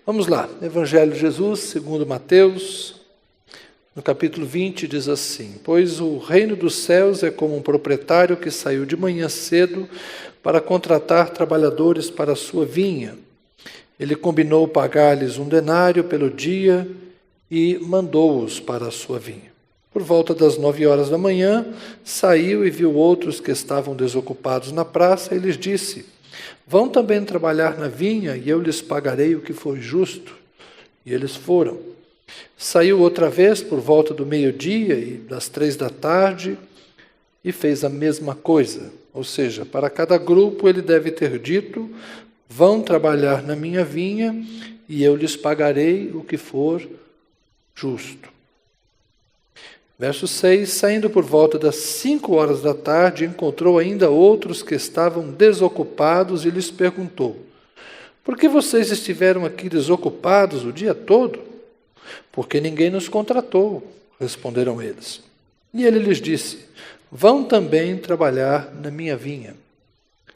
Vamos lá, Evangelho de Jesus, segundo Mateus, no capítulo 20, diz assim: Pois o reino dos céus é como um proprietário que saiu de manhã cedo para contratar trabalhadores para a sua vinha. Ele combinou pagar-lhes 1 denário pelo dia e mandou-os para a sua vinha. Por volta das 9 horas da manhã, saiu e viu outros que estavam desocupados na praça e lhes disse: Vão também trabalhar na vinha e eu lhes pagarei o que for justo. E eles foram. Saiu outra vez por volta do meio-dia e das 3 da tarde e fez a mesma coisa. Ou seja, para cada grupo ele deve ter dito: Vão trabalhar na minha vinha e eu lhes pagarei o que for justo. Verso 6, saindo por volta das 5 horas da tarde, encontrou ainda outros que estavam desocupados e lhes perguntou: Por que vocês estiveram aqui desocupados o dia todo? Porque ninguém nos contratou, responderam eles. E ele lhes disse: Vão também trabalhar na minha vinha.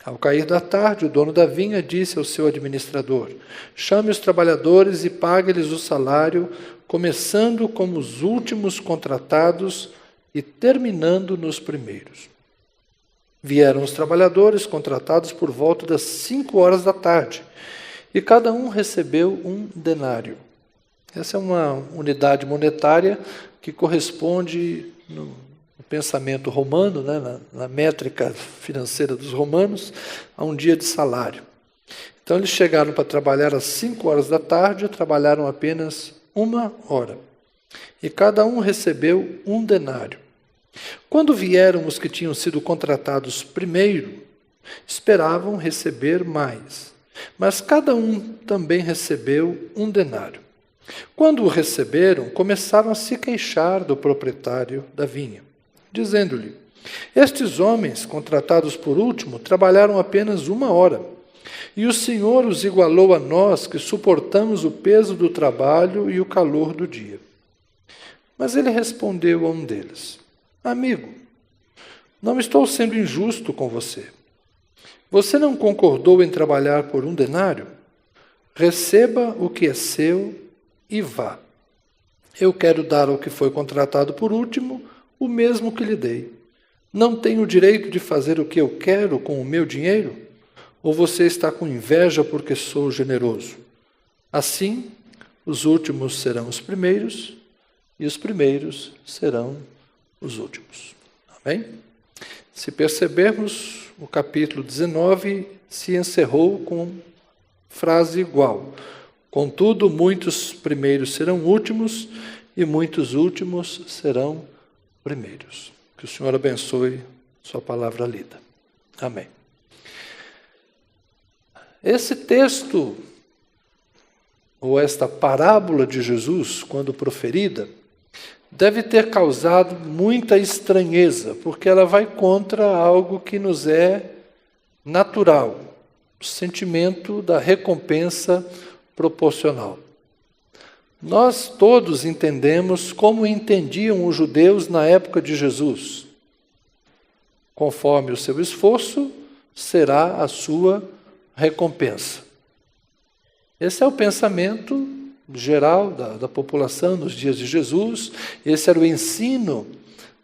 Ao cair da tarde, o dono da vinha disse ao seu administrador: Chame os trabalhadores e pague-lhes o salário, começando como os últimos contratados e terminando nos primeiros. Vieram os trabalhadores contratados por volta das 5 horas da tarde, e cada um recebeu 1 denário. Essa é uma unidade monetária que corresponde no pensamento romano, né, na métrica financeira dos romanos, a um dia de salário. Então eles chegaram para trabalhar às 5 horas da tarde e trabalharam apenas 1 hora. E cada um recebeu 1 denário. Quando vieram os que tinham sido contratados primeiro, esperavam receber mais. Mas cada um também recebeu 1 denário. Quando o receberam, começaram a se queixar do proprietário da vinha, dizendo-lhe: Estes homens, contratados por último, trabalharam apenas 1 hora. E o Senhor os igualou a nós, que suportamos o peso do trabalho e o calor do dia. Mas ele respondeu a um deles: Amigo, não estou sendo injusto com você. Você não concordou em trabalhar por 1 denário? Receba o que é seu e vá. Eu quero dar ao que foi contratado por último o mesmo que lhe dei. Não tenho o direito de fazer o que eu quero com o meu dinheiro? Ou você está com inveja porque sou generoso? Assim, os últimos serão os primeiros, e os primeiros serão os últimos. Amém? Se percebermos, o capítulo 19 se encerrou com frase igual. Contudo, muitos primeiros serão últimos, e muitos últimos serão primeiros. Que o Senhor abençoe sua palavra lida. Amém. Esse texto, ou esta parábola de Jesus, quando proferida, deve ter causado muita estranheza, porque ela vai contra algo que nos é natural, o sentimento da recompensa proporcional. Nós todos entendemos como entendiam os judeus na época de Jesus. Conforme o seu esforço, será a sua recompensa. Esse é o pensamento geral da população nos dias de Jesus. Esse era o ensino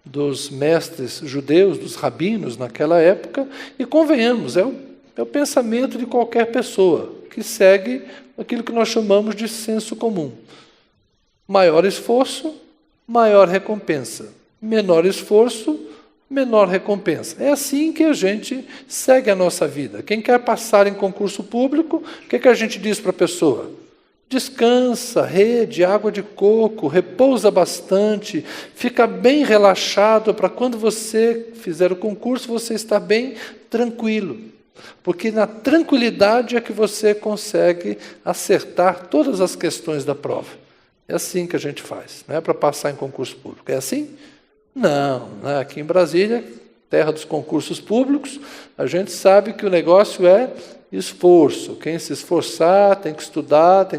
dos mestres judeus, dos rabinos naquela época, e convenhamos, é o pensamento de qualquer pessoa que segue aquilo que nós chamamos de senso comum. Maior esforço, maior recompensa. Menor esforço, menor recompensa. É assim que a gente segue a nossa vida. Quem quer passar em concurso público, o que a gente diz para a pessoa? Descansa, rede, água de coco, repousa bastante, fica bem relaxado para quando você fizer o concurso, você estar bem tranquilo. Porque na tranquilidade é que você consegue acertar todas as questões da prova. É assim que a gente faz, não é para passar em concurso público. É assim? Não, né? Aqui em Brasília, terra dos concursos públicos, a gente sabe que o negócio é esforço. Quem se esforçar tem que estudar,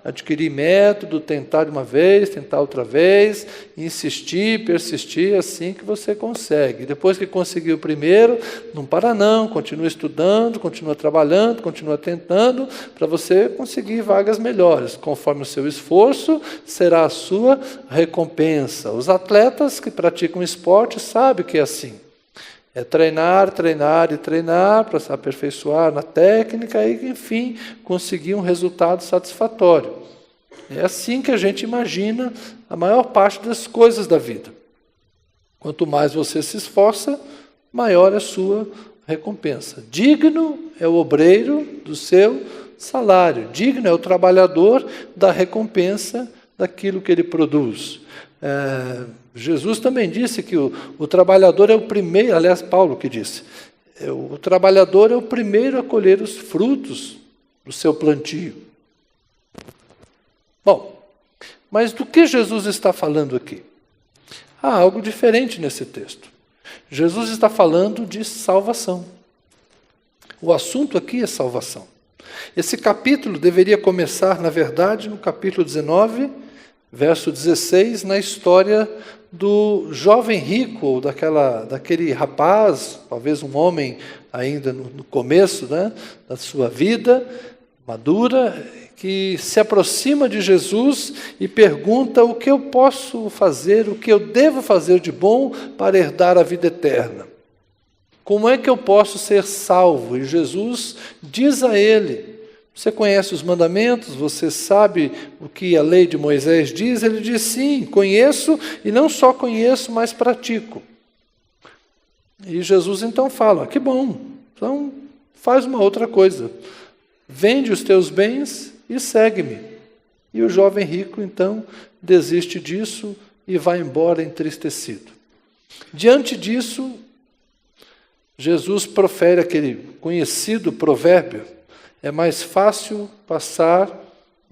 adquirir método, tentar de uma vez, tentar outra vez, insistir, persistir, assim que você consegue. Depois que conseguiu o primeiro, não para não, continua estudando, continua trabalhando, continua tentando, para você conseguir vagas melhores. Conforme o seu esforço, será a sua recompensa. Os atletas que praticam esporte sabem que é assim. É treinar para se aperfeiçoar na técnica e, enfim, conseguir um resultado satisfatório. É assim que a gente imagina a maior parte das coisas da vida. Quanto mais você se esforça, maior é a sua recompensa. Digno é o obreiro do seu salário. Digno é o trabalhador da recompensa daquilo que ele produz. Jesus também disse que o trabalhador é o primeiro, aliás, Paulo que disse, o trabalhador é o primeiro a colher os frutos do seu plantio. Bom, mas do que Jesus está falando aqui? Há algo diferente nesse texto. Jesus está falando de salvação. O assunto aqui é salvação. Esse capítulo deveria começar, na verdade, no capítulo 19, verso 16, na história do jovem rico, ou daquele rapaz, talvez um homem ainda no começo, né, da sua vida madura, que se aproxima de Jesus e pergunta o que eu posso fazer, o que eu devo fazer de bom para herdar a vida eterna. Como é que eu posso ser salvo? E Jesus diz a ele: você conhece os mandamentos? Você sabe o que a lei de Moisés diz? Ele diz: sim, conheço, e não só conheço, mas pratico. E Jesus então fala: que bom, então faz uma outra coisa. Vende os teus bens e segue-me. E o jovem rico então desiste disso e vai embora entristecido. Diante disso, Jesus profere aquele conhecido provérbio: é mais fácil passar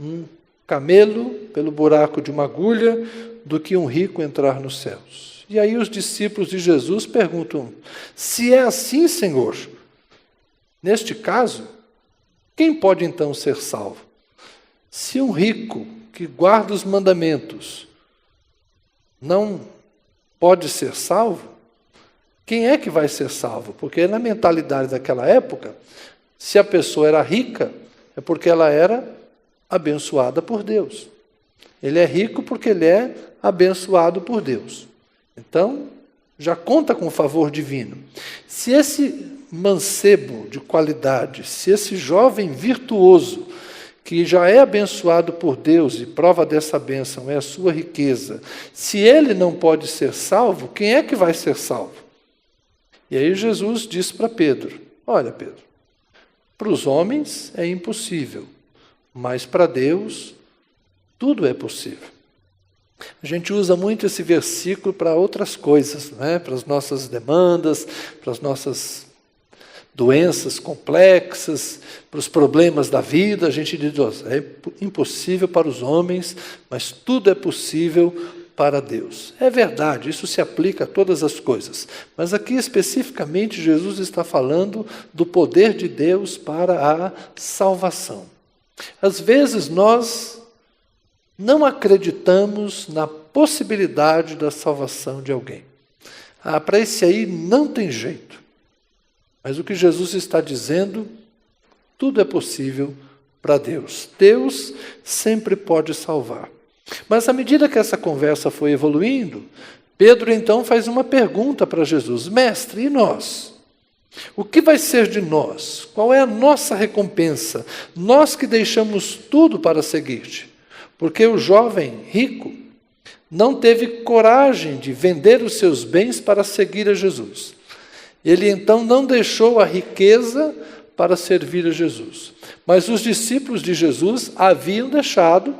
um camelo pelo buraco de uma agulha do que um rico entrar nos céus. E aí os discípulos de Jesus perguntam: se é assim, Senhor, neste caso, quem pode então ser salvo? Se um rico que guarda os mandamentos não pode ser salvo, quem é que vai ser salvo? Porque na mentalidade daquela época, se a pessoa era rica, é porque ela era abençoada por Deus. Ele é rico porque ele é abençoado por Deus. Então, já conta com o favor divino. Se esse mancebo de qualidade, se esse jovem virtuoso, que já é abençoado por Deus, e prova dessa bênção é a sua riqueza, se ele não pode ser salvo, quem é que vai ser salvo? E aí Jesus disse para Pedro: olha, Pedro, para os homens é impossível, mas para Deus tudo é possível. A gente usa muito esse versículo para outras coisas, né? Para as nossas demandas, para as nossas doenças complexas, para os problemas da vida. A gente diz: é impossível para os homens, mas tudo é possível para Deus. É verdade, isso se aplica a todas as coisas. Mas aqui especificamente Jesus está falando do poder de Deus para a salvação. Às vezes nós não acreditamos na possibilidade da salvação de alguém. Para esse aí não tem jeito. Mas o que Jesus está dizendo, tudo é possível para Deus. Deus sempre pode salvar. Mas à medida que essa conversa foi evoluindo, Pedro então faz uma pergunta para Jesus: mestre, e nós? O que vai ser de nós? Qual é a nossa recompensa? Nós que deixamos tudo para seguir-te. Porque o jovem rico não teve coragem de vender os seus bens para seguir a Jesus. Ele então não deixou a riqueza para servir a Jesus. Mas os discípulos de Jesus haviam deixado,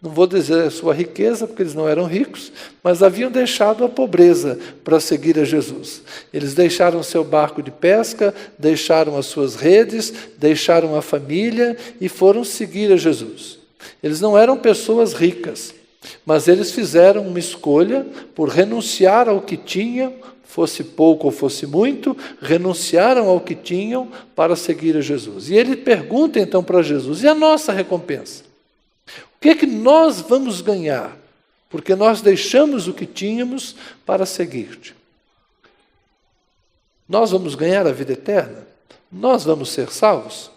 não vou dizer a sua riqueza, porque eles não eram ricos, mas haviam deixado a pobreza para seguir a Jesus. Eles deixaram seu barco de pesca, deixaram as suas redes, deixaram a família e foram seguir a Jesus. Eles não eram pessoas ricas, mas eles fizeram uma escolha por renunciar ao que tinham, fosse pouco ou fosse muito, renunciaram ao que tinham para seguir a Jesus. E ele pergunta então para Jesus: e a nossa recompensa? O que é que nós vamos ganhar? Porque nós deixamos o que tínhamos para seguir-te. Nós vamos ganhar a vida eterna? Nós vamos ser salvos?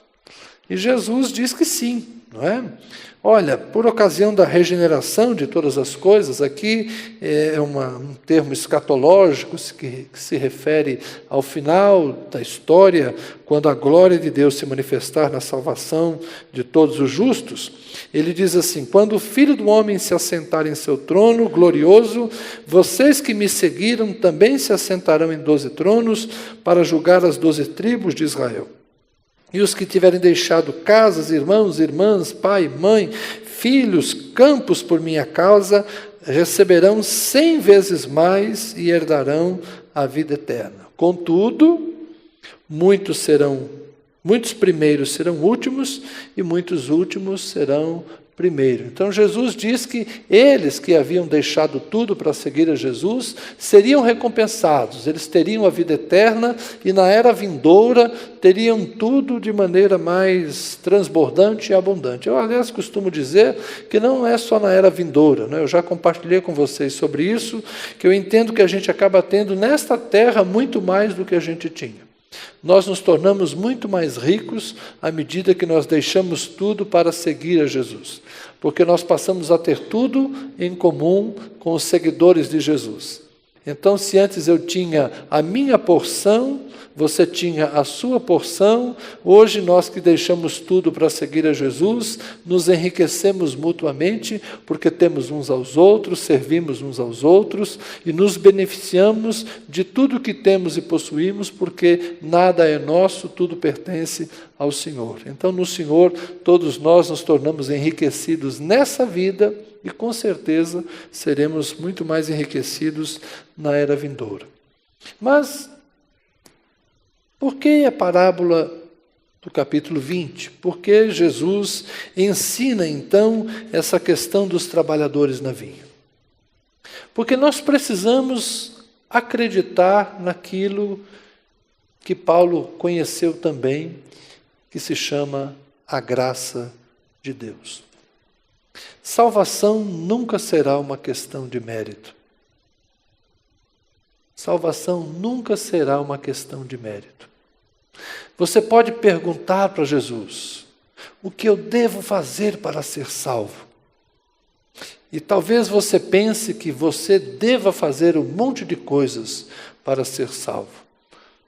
E Jesus diz que sim, não é? Olha, por ocasião da regeneração de todas as coisas, aqui é um termo escatológico que se refere ao final da história, quando a glória de Deus se manifestar na salvação de todos os justos. Ele diz assim: quando o Filho do Homem se assentar em seu trono glorioso, vocês que me seguiram também se assentarão em 12 tronos para julgar as 12 tribos de Israel. E os que tiverem deixado casas, irmãos, irmãs, pai, mãe, filhos, campos por minha causa, receberão 100 vezes mais e herdarão a vida eterna. Contudo, muitos primeiros serão últimos e muitos últimos serão primeiros. Então Jesus diz que eles que haviam deixado tudo para seguir a Jesus seriam recompensados, eles teriam a vida eterna e na era vindoura teriam tudo de maneira mais transbordante e abundante. Eu, aliás, costumo dizer que não é só na era vindoura, né? Eu já compartilhei com vocês sobre isso, que eu entendo que a gente acaba tendo nesta terra muito mais do que a gente tinha. Nós nos tornamos muito mais ricos à medida que nós deixamos tudo para seguir a Jesus, porque nós passamos a ter tudo em comum com os seguidores de Jesus. Então, se antes eu tinha a minha porção, você tinha a sua porção, hoje nós que deixamos tudo para seguir a Jesus, nos enriquecemos mutuamente, porque temos uns aos outros, servimos uns aos outros e nos beneficiamos de tudo que temos e possuímos, porque nada é nosso, tudo pertence ao Senhor. Então, no Senhor, todos nós nos tornamos enriquecidos nessa vida e com certeza seremos muito mais enriquecidos na era vindoura. Mas por que a parábola do capítulo 20? Por que Jesus ensina então essa questão dos trabalhadores na vinha? Porque nós precisamos acreditar naquilo que Paulo conheceu também, que se chama a graça de Deus. Salvação nunca será uma questão de mérito. Salvação nunca será uma questão de mérito. Você pode perguntar para Jesus: o que eu devo fazer para ser salvo? E talvez você pense que você deva fazer um monte de coisas para ser salvo.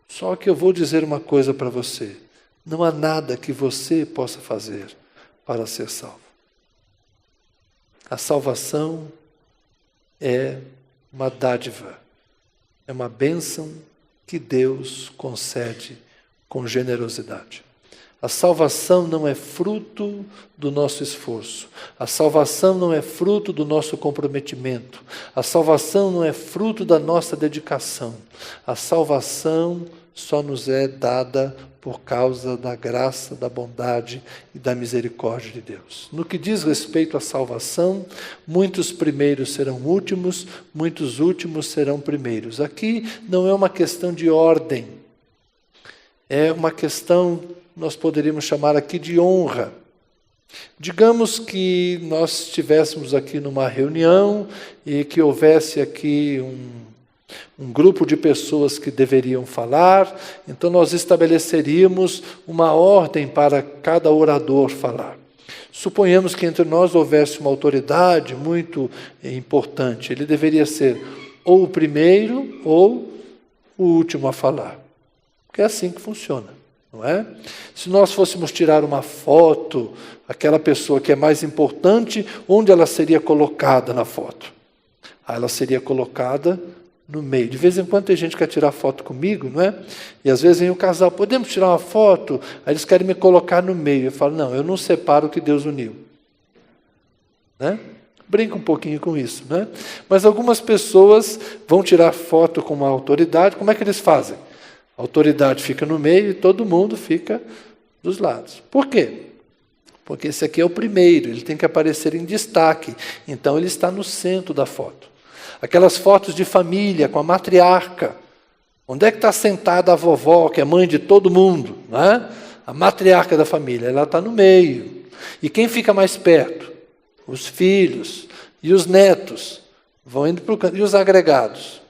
Só que eu vou dizer uma coisa para você: não há nada que você possa fazer para ser salvo. A salvação é uma dádiva, é uma bênção que Deus concede com generosidade. A salvação não é fruto do nosso esforço. A salvação não é fruto do nosso comprometimento. A salvação não é fruto da nossa dedicação. A salvação só nos é dada por causa da graça, da bondade e da misericórdia de Deus. No que diz respeito à salvação, muitos primeiros serão últimos, muitos últimos serão primeiros. Aqui não é uma questão de ordem, é uma questão, nós poderíamos chamar aqui de honra. Digamos que nós estivéssemos aqui numa reunião e que houvesse aqui um grupo de pessoas que deveriam falar, então nós estabeleceríamos uma ordem para cada orador falar. Suponhamos que entre nós houvesse uma autoridade muito importante, ele deveria ser ou o primeiro ou o último a falar, porque é assim que funciona, não é? Se nós fôssemos tirar uma foto, aquela pessoa que é mais importante, onde ela seria colocada na foto? Ela seria colocada no meio. De vez em quando tem gente que quer tirar foto comigo, não é? E às vezes vem o casal: podemos tirar uma foto? Aí eles querem me colocar no meio. Eu falo: não, eu não separo o que Deus uniu. Né? Brinca um pouquinho com isso, né? Mas algumas pessoas vão tirar foto com uma autoridade. Como é que eles fazem? A autoridade fica no meio e todo mundo fica dos lados. Por quê? Porque esse aqui é o primeiro, ele tem que aparecer em destaque. Então ele está no centro da foto. Aquelas fotos de família com a matriarca, Onde é que está sentada a vovó, que é mãe de todo mundo, né? A matriarca da família? Ela está no meio. E quem fica mais perto? Os filhos e os netos vão indo para o canto. E os agregados?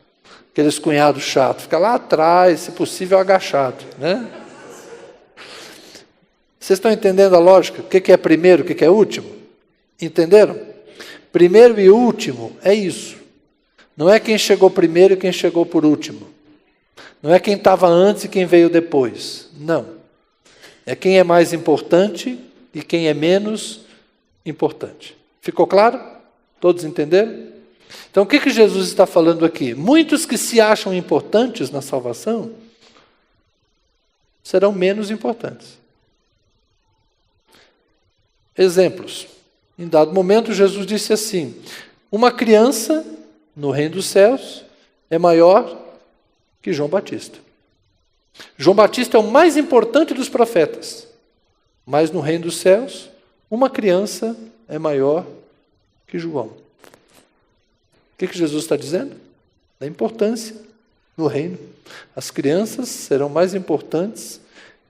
Aqueles cunhados chatos, fica lá atrás, se possível agachado, né? Vocês estão entendendo a lógica? O que é primeiro, o que é último? Entenderam? Primeiro e último é isso. Não é quem chegou primeiro e quem chegou por último. Não é quem estava antes e quem veio depois. Não. É quem é mais importante e quem é menos importante. Ficou claro? Todos entenderam? Então, o que Jesus está falando aqui? Muitos que se acham importantes na salvação serão menos importantes. Exemplos. Em dado momento, Jesus disse assim: uma criança no reino dos céus é maior que João Batista. João Batista é o mais importante dos profetas, mas no reino dos céus, uma criança é maior que João. O que Jesus está dizendo? Da importância no reino. As crianças serão mais importantes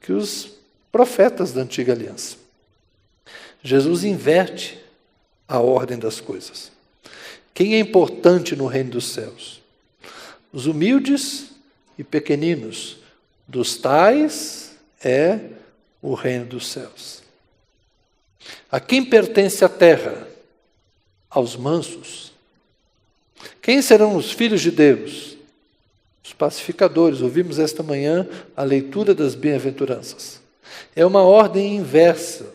que os profetas da antiga aliança. Jesus inverte a ordem das coisas. Quem é importante no reino dos céus? Os humildes e pequeninos, dos tais é o reino dos céus. A quem pertence a terra? Aos mansos. Quem serão os filhos de Deus? Os pacificadores. Ouvimos esta manhã a leitura das bem-aventuranças. É uma ordem inversa.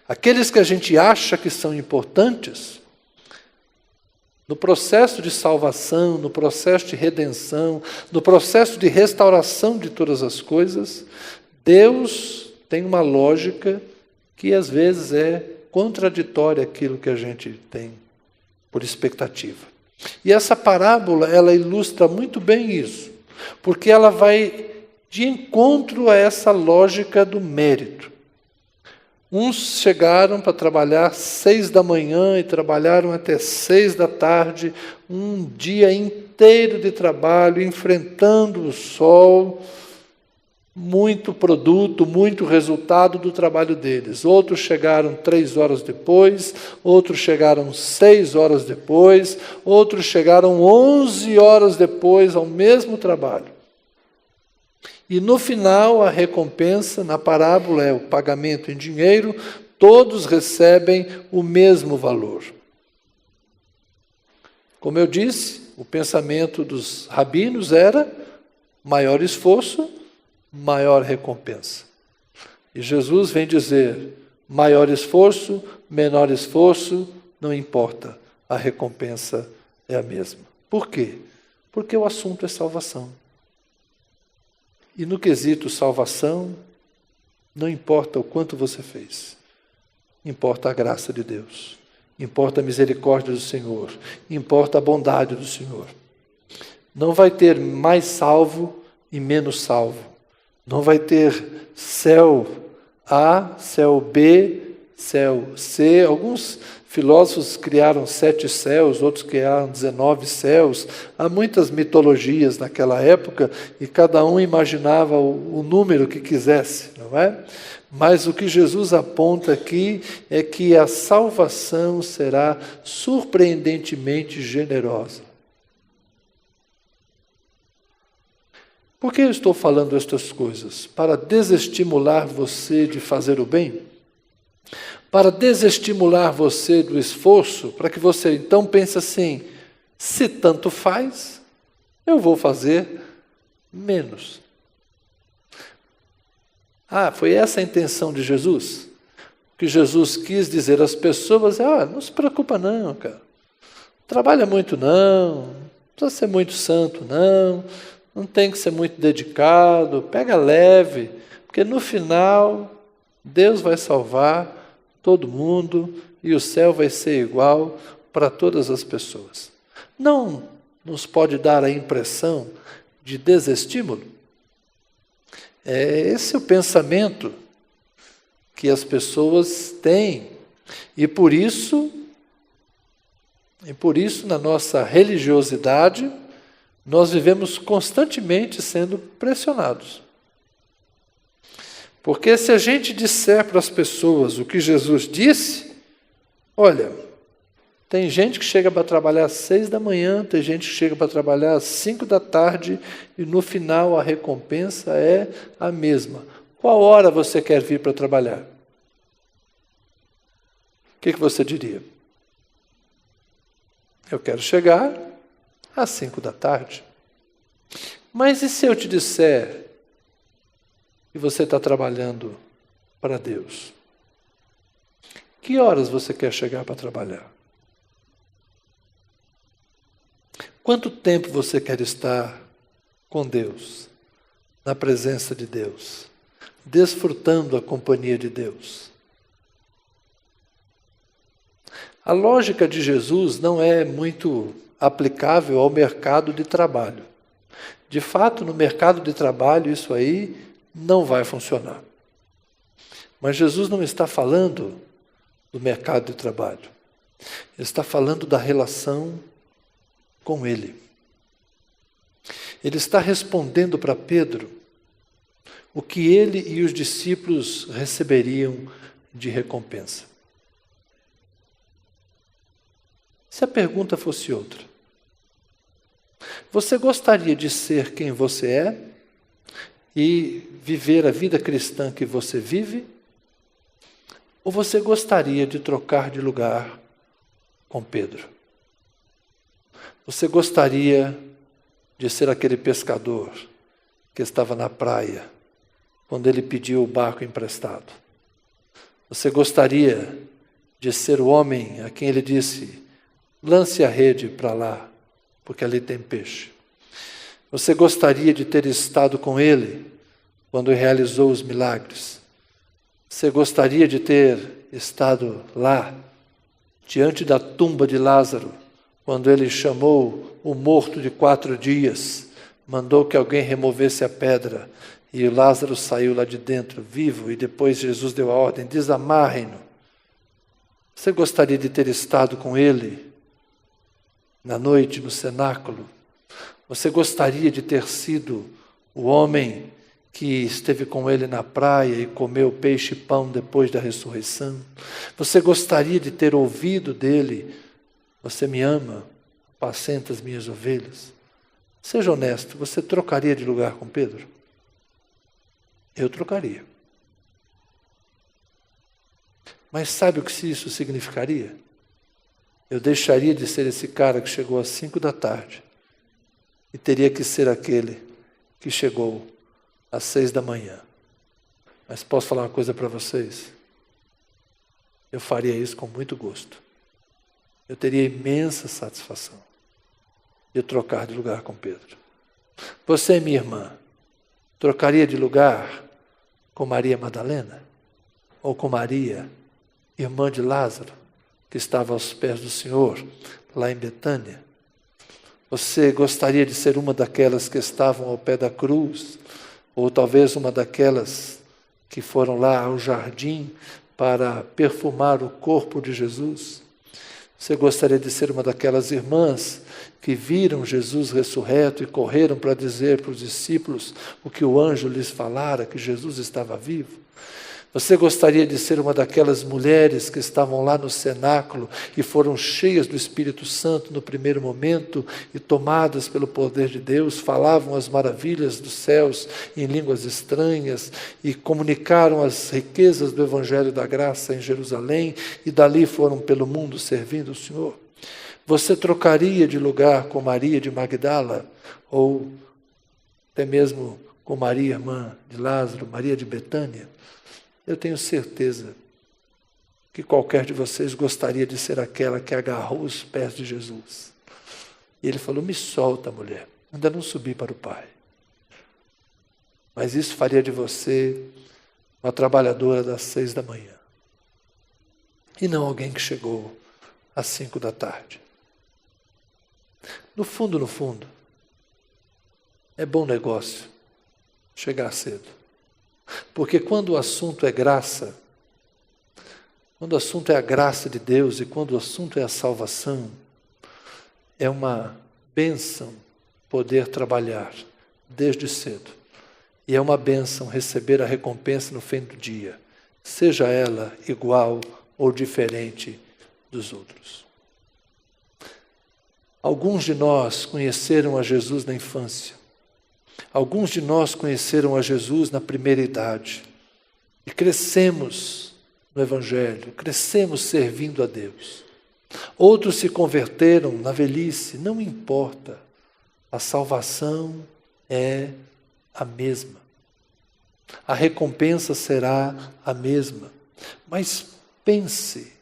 Aqueles que a gente acha que são importantes, no processo de salvação, no processo de redenção, no processo de restauração de todas as coisas, Deus tem uma lógica que às vezes é contraditória àquilo que a gente tem por expectativa. E essa parábola, ela ilustra muito bem isso, porque ela vai de encontro a essa lógica do mérito. Uns chegaram para trabalhar 6 da manhã e trabalharam até 6 da tarde, um dia inteiro de trabalho, enfrentando o sol, muito produto, muito resultado do trabalho deles. Outros chegaram 3 horas depois, outros chegaram 6 horas depois, outros chegaram 11 horas depois ao mesmo trabalho. E no final, a recompensa na parábola é o pagamento em dinheiro, todos recebem o mesmo valor. Como eu disse, o pensamento dos rabinos era maior esforço, maior recompensa. E Jesus vem dizer, maior esforço, menor esforço, não importa, a recompensa é a mesma. Por quê? Porque o assunto é salvação. E no quesito salvação, não importa o quanto você fez, importa a graça de Deus, importa a misericórdia do Senhor, importa a bondade do Senhor. Não vai ter mais salvo e menos salvo. Não vai ter céu A, céu B, céu C. Alguns filósofos criaram 7 céus, outros criaram 19 céus. Há muitas mitologias naquela época e cada um imaginava o número que quisesse, não é? Mas o que Jesus aponta aqui é que a salvação será surpreendentemente generosa. Por que eu estou falando estas coisas? Para desestimular você de fazer o bem? Para desestimular você do esforço, para que você então pense assim, se tanto faz, eu vou fazer menos. Foi essa a intenção de Jesus? O que Jesus quis dizer às pessoas é, não se preocupa não, cara. Trabalha muito não precisa ser muito santo não tem que ser muito dedicado, pega leve, porque no final Deus vai salvar todo mundo e o céu vai ser igual para todas as pessoas. Não nos pode dar a impressão de desestímulo? É esse o pensamento que as pessoas têm. E por isso na nossa religiosidade, nós vivemos constantemente sendo pressionados. Porque se a gente disser para as pessoas o que Jesus disse, olha, tem gente que chega para trabalhar às 6 da manhã, tem gente que chega para trabalhar às 5 da tarde, e no final a recompensa é a mesma. Qual hora você quer vir para trabalhar? O que você diria? Eu quero chegar às 5 da tarde. Mas e se eu te disser que você está trabalhando para Deus? Que horas você quer chegar para trabalhar? Quanto tempo você quer estar com Deus, na presença de Deus, desfrutando a companhia de Deus? A lógica de Jesus não é muito aplicável ao mercado de trabalho. De fato, no mercado de trabalho, isso aí não vai funcionar. Mas Jesus não está falando do mercado de trabalho. Ele está falando da relação com Ele. Ele está respondendo para Pedro o que ele e os discípulos receberiam de recompensa. Se a pergunta fosse outra, você gostaria de ser quem você é e viver a vida cristã que você vive? Ou você gostaria de trocar de lugar com Pedro? Você gostaria de ser aquele pescador que estava na praia quando ele pediu o barco emprestado? Você gostaria de ser o homem a quem ele disse: lance a rede para lá, porque ali tem peixe? Você gostaria de ter estado com ele quando realizou os milagres? Você gostaria de ter estado lá, diante da tumba de Lázaro, quando ele chamou o morto de 4 dias, mandou que alguém removesse a pedra, e Lázaro saiu lá de dentro, vivo, e depois Jesus deu a ordem: desamarrem-no. Você gostaria de ter estado com ele na noite, no cenáculo? Você gostaria de ter sido o homem que esteve com ele na praia e comeu peixe e pão depois da ressurreição? Você gostaria de ter ouvido dele: você me ama, apacenta as minhas ovelhas? Seja honesto, você trocaria de lugar com Pedro? Eu trocaria. Mas sabe o que isso significaria? Eu deixaria de ser esse cara que chegou às 5 da tarde e teria que ser aquele que chegou às 6 da manhã. Mas posso falar uma coisa para vocês? Eu faria isso com muito gosto. Eu teria imensa satisfação de trocar de lugar com Pedro. Você, minha irmã, trocaria de lugar com Maria Madalena? Ou com Maria, irmã de Lázaro, que estava aos pés do Senhor, lá em Betânia? Você gostaria de ser uma daquelas que estavam ao pé da cruz? Ou talvez uma daquelas que foram lá ao jardim para perfumar o corpo de Jesus? Você gostaria de ser uma daquelas irmãs que viram Jesus ressurreto e correram para dizer para os discípulos o que o anjo lhes falara, que Jesus estava vivo? Você gostaria de ser uma daquelas mulheres que estavam lá no cenáculo e foram cheias do Espírito Santo no primeiro momento e tomadas pelo poder de Deus, falavam as maravilhas dos céus em línguas estranhas e comunicaram as riquezas do Evangelho da Graça em Jerusalém e dali foram pelo mundo servindo o Senhor? Você trocaria de lugar com Maria de Magdala ou até mesmo com Maria, irmã de Lázaro, Maria de Betânia? Eu tenho certeza que qualquer de vocês gostaria de ser aquela que agarrou os pés de Jesus. E ele falou: me solta, mulher, ainda não subi para o Pai. Mas isso faria de você uma trabalhadora das 6 da manhã. E não alguém que chegou às 5 da tarde. No fundo, é bom negócio chegar cedo. Porque quando o assunto é graça, quando o assunto é a graça de Deus e quando o assunto é a salvação, é uma bênção poder trabalhar desde cedo. E é uma bênção receber a recompensa no fim do dia, seja ela igual ou diferente dos outros. Alguns de nós conheceram a Jesus na infância. Alguns de nós conheceram a Jesus na primeira idade. E crescemos no Evangelho, crescemos servindo a Deus. Outros se converteram na velhice, não importa. A salvação é a mesma. A recompensa será a mesma. Mas pense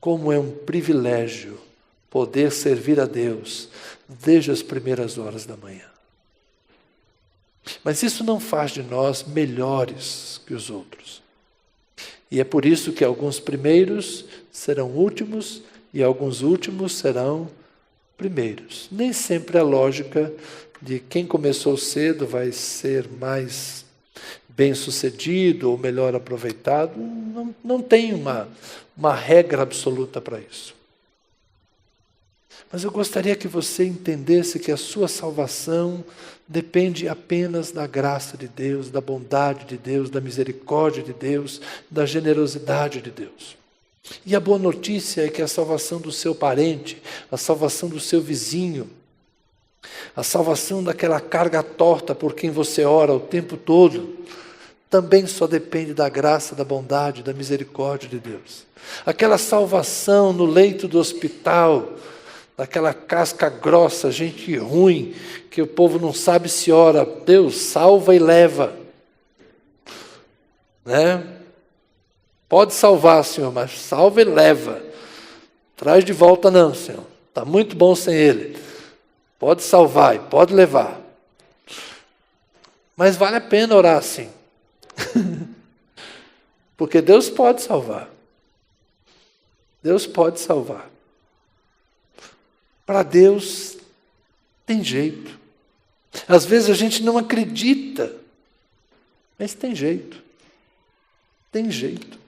como é um privilégio poder servir a Deus desde as primeiras horas da manhã. Mas isso não faz de nós melhores que os outros. E é por isso que alguns primeiros serão últimos e alguns últimos serão primeiros. Nem sempre a lógica de quem começou cedo vai ser mais bem-sucedido ou melhor aproveitado. Não tem uma regra absoluta para isso. Mas eu gostaria que você entendesse que a sua salvação depende apenas da graça de Deus, da bondade de Deus, da misericórdia de Deus, da generosidade de Deus. E a boa notícia é que a salvação do seu parente, a salvação do seu vizinho, a salvação daquela carga torta por quem você ora o tempo todo, também só depende da graça, da bondade, da misericórdia de Deus. Aquela salvação no leito do hospital, daquela casca grossa, gente ruim, que o povo não sabe se ora, Deus salva e leva. Né? Pode salvar, Senhor, mas salva e leva. Traz de volta não, Senhor. Está muito bom sem Ele. Pode salvar e pode levar. Mas vale a pena orar assim. Porque Deus pode salvar. Deus pode salvar. Para Deus tem jeito. Às vezes a gente não acredita, mas tem jeito. Tem jeito.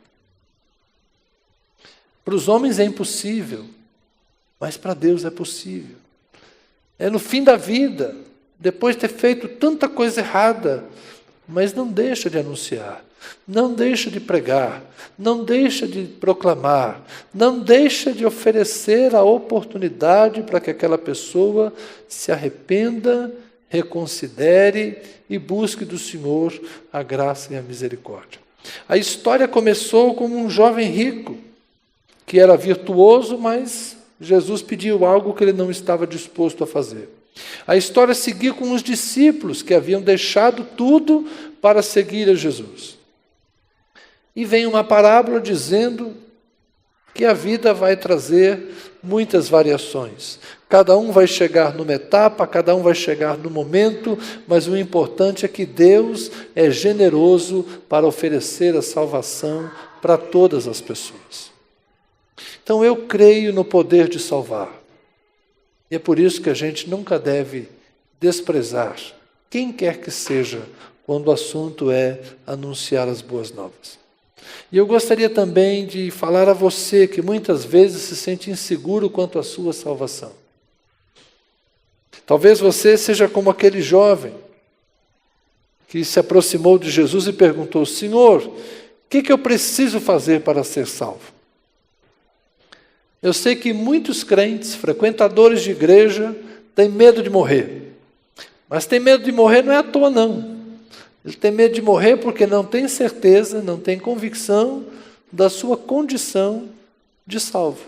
Para os homens é impossível, mas para Deus é possível. É no fim da vida, depois de ter feito tanta coisa errada, mas não deixa de anunciar, não deixa de pregar, não deixa de proclamar, não deixa de oferecer a oportunidade para que aquela pessoa se arrependa, reconsidere e busque do Senhor a graça e a misericórdia. A história começou como um jovem rico, que era virtuoso, mas Jesus pediu algo que ele não estava disposto a fazer. A história seguiu com os discípulos que haviam deixado tudo para seguir a Jesus. E vem uma parábola dizendo que a vida vai trazer muitas variações. Cada um vai chegar numa etapa, cada um vai chegar no momento, mas o importante é que Deus é generoso para oferecer a salvação para todas as pessoas. Então eu creio no poder de salvar. E é por isso que a gente nunca deve desprezar quem quer que seja quando o assunto é anunciar as boas novas. E eu gostaria também de falar a você que muitas vezes se sente inseguro quanto à sua salvação. Talvez você seja como aquele jovem que se aproximou de Jesus e perguntou: Senhor, o que eu preciso fazer para ser salvo? Eu sei que muitos crentes, frequentadores de igreja, têm medo de morrer. Mas tem medo de morrer não é à toa, não. Ele tem medo de morrer porque não tem certeza, não tem convicção da sua condição de salvo.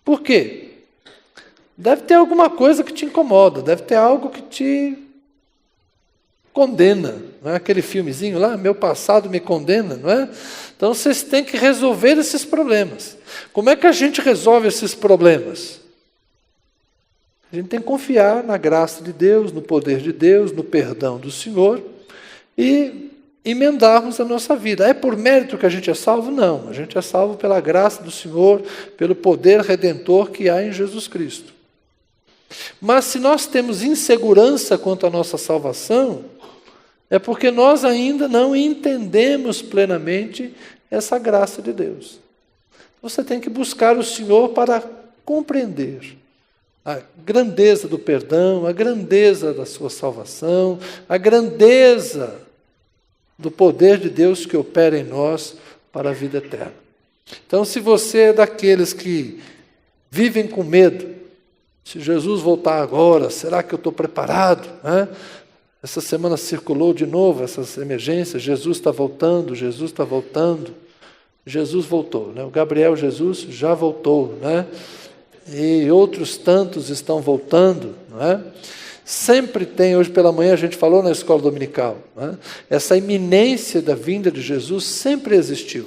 Por quê? Deve ter alguma coisa que te incomoda, deve ter algo que te condena. Não é aquele filmezinho lá, Meu Passado Me Condena, não é? Então vocês têm que resolver esses problemas. Como é que a gente resolve esses problemas? A gente tem que confiar na graça de Deus, no poder de Deus, no perdão do Senhor e emendarmos a nossa vida. É por mérito que a gente é salvo? Não. A gente é salvo pela graça do Senhor, pelo poder redentor que há em Jesus Cristo. Mas se nós temos insegurança quanto à nossa salvação, é porque nós ainda não entendemos plenamente essa graça de Deus. Você tem que buscar o Senhor para compreender a grandeza do perdão, a grandeza da sua salvação, a grandeza do poder de Deus que opera em nós para a vida eterna. Então, se você é daqueles que vivem com medo, se Jesus voltar agora, será que eu estou preparado? Essa semana circulou de novo essas emergências, Jesus está voltando, Jesus está voltando. Jesus voltou, né? O Gabriel Jesus já voltou, né? E outros tantos estão voltando, não é? Sempre tem, hoje pela manhã a gente falou na escola dominical, né? Essa iminência da vinda de Jesus sempre existiu.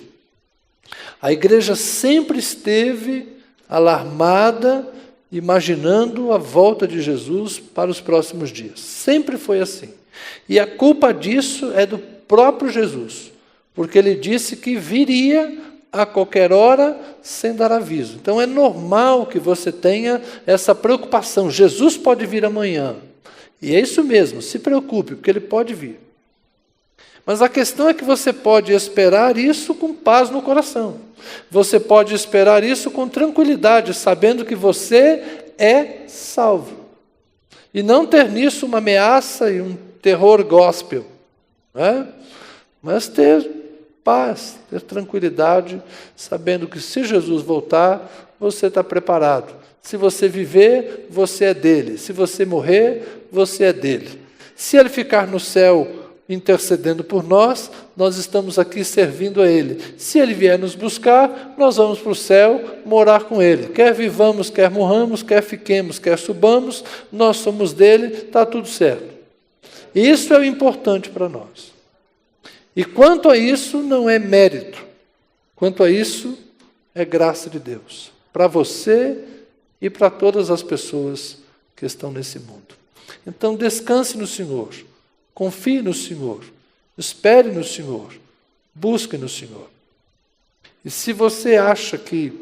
A igreja sempre esteve alarmada, imaginando a volta de Jesus para os próximos dias. Sempre foi assim. E a culpa disso é do próprio Jesus, porque ele disse que viria a qualquer hora sem dar aviso. Então é normal que você tenha essa preocupação. Jesus pode vir amanhã. E é isso mesmo, se preocupe, porque ele pode vir. Mas a questão é que você pode esperar isso com paz no coração. Você pode esperar isso com tranquilidade, sabendo que você é salvo. E não ter nisso uma ameaça e um terror gospel, né? Mas ter paz, ter tranquilidade, sabendo que se Jesus voltar, você está preparado. Se você viver, você é dele. Se você morrer, você é dele. Se ele ficar no céu intercedendo por nós, nós estamos aqui servindo a ele. Se ele vier nos buscar, nós vamos para o céu morar com ele. Quer vivamos, quer morramos, quer fiquemos, quer subamos, nós somos dele, está tudo certo. Isso é o importante para nós. E quanto a isso, não é mérito. Quanto a isso, é graça de Deus. Para você e para todas as pessoas que estão nesse mundo. Então, descanse no Senhor. Confie no Senhor, espere no Senhor, busque no Senhor. E se você acha que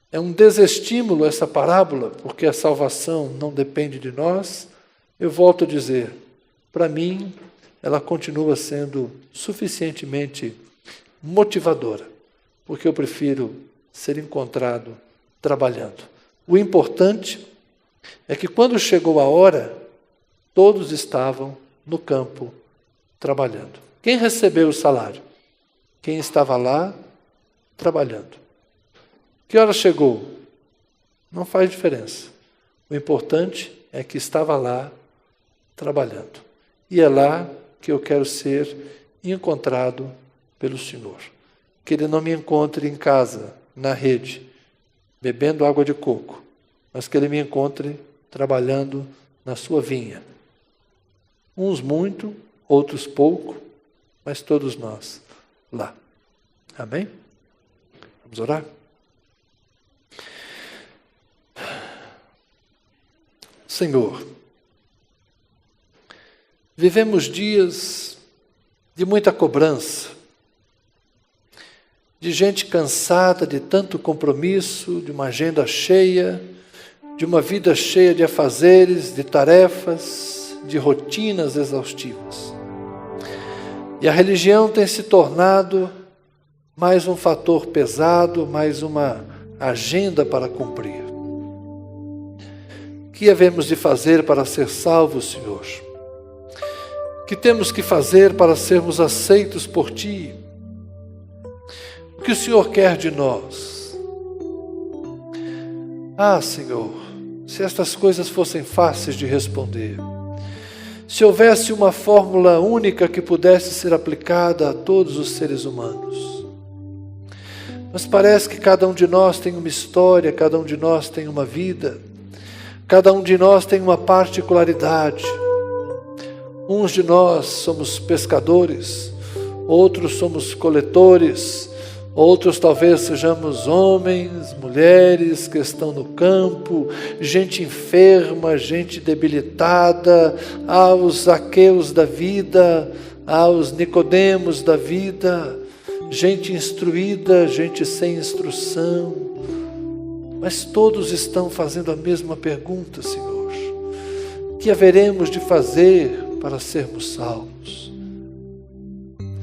é um desestímulo essa parábola, porque a salvação não depende de nós, eu volto a dizer, para mim, ela continua sendo suficientemente motivadora, porque eu prefiro ser encontrado trabalhando. O importante é que quando chegou a hora, todos estavam no campo trabalhando. Quem recebeu o salário? Quem estava lá trabalhando. Que hora chegou? Não faz diferença. O importante é que estava lá trabalhando. E é lá que eu quero ser encontrado pelo Senhor. Que Ele não me encontre em casa, na rede, bebendo água de coco, mas que Ele me encontre trabalhando na sua vinha. Uns muito, outros pouco, mas todos nós lá. Amém? Vamos orar? Senhor, vivemos dias de muita cobrança, de gente cansada de tanto compromisso, de uma agenda cheia, de uma vida cheia de afazeres, de tarefas, de rotinas exaustivas. E a religião tem se tornado mais um fator pesado, mais uma agenda para cumprir. O que havemos de fazer para ser salvos, Senhor? O que temos que fazer para sermos aceitos por Ti? O que o Senhor quer de nós? Ah, Senhor, se estas coisas fossem fáceis de responder, se houvesse uma fórmula única que pudesse ser aplicada a todos os seres humanos. Mas parece que cada um de nós tem uma história, cada um de nós tem uma vida, cada um de nós tem uma particularidade. Uns de nós somos pescadores, outros somos coletores, outros talvez sejamos homens, mulheres que estão no campo, gente enferma, gente debilitada, há os Zaqueus da vida, há os Nicodemos da vida, gente instruída, gente sem instrução, mas todos estão fazendo a mesma pergunta, Senhor: o que haveremos de fazer para sermos salvos?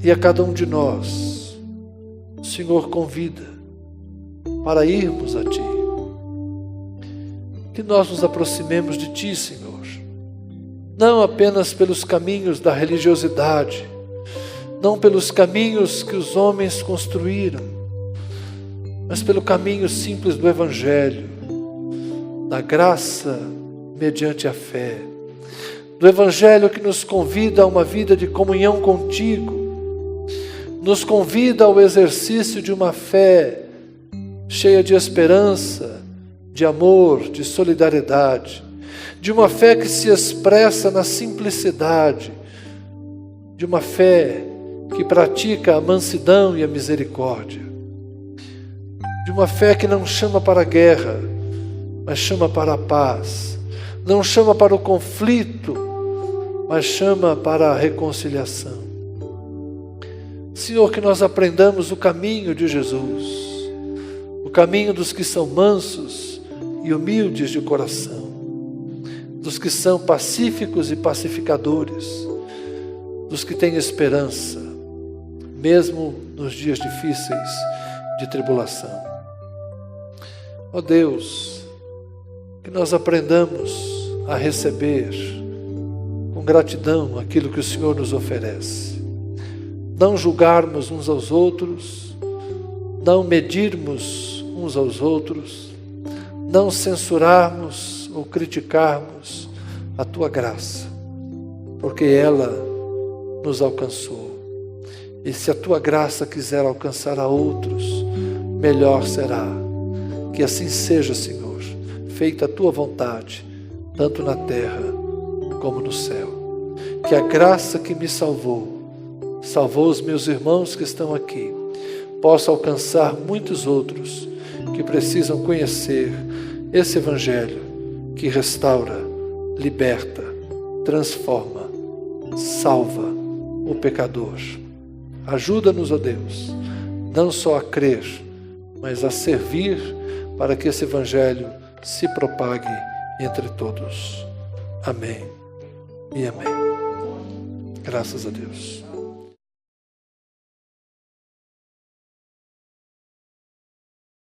E a cada um de nós, o Senhor convida para irmos a Ti. que nós nos aproximemos de Ti, Senhor. Não apenas pelos caminhos da religiosidade, não pelos caminhos que os homens construíram, mas pelo caminho simples do Evangelho, da graça mediante a fé, do Evangelho que nos convida a uma vida de comunhão contigo, nos convida ao exercício de uma fé cheia de esperança, de amor, de solidariedade, de uma fé que se expressa na simplicidade, de uma fé que pratica a mansidão e a misericórdia, de uma fé que não chama para a guerra, mas chama para a paz, não chama para o conflito, mas chama para a reconciliação. Senhor, que nós aprendamos o caminho de Jesus, o caminho dos que são mansos e humildes de coração, dos que são pacíficos e pacificadores, dos que têm esperança, mesmo nos dias difíceis de tribulação. Ó Deus, que nós aprendamos a receber com gratidão aquilo que o Senhor nos oferece. Não julgarmos uns aos outros, não medirmos uns aos outros, não censurarmos ou criticarmos a Tua graça, porque ela nos alcançou. E se a Tua graça quiser alcançar a outros, melhor será. Que assim seja, Senhor, feita a Tua vontade, tanto na terra como no céu. Que a graça que me salvou os meus irmãos que estão aqui, possa alcançar muitos outros que precisam conhecer esse Evangelho que restaura, liberta, transforma, salva o pecador. Ajuda-nos, ó Deus, não só a crer, mas a servir para que esse Evangelho se propague entre todos. Amém e amém. Graças a Deus.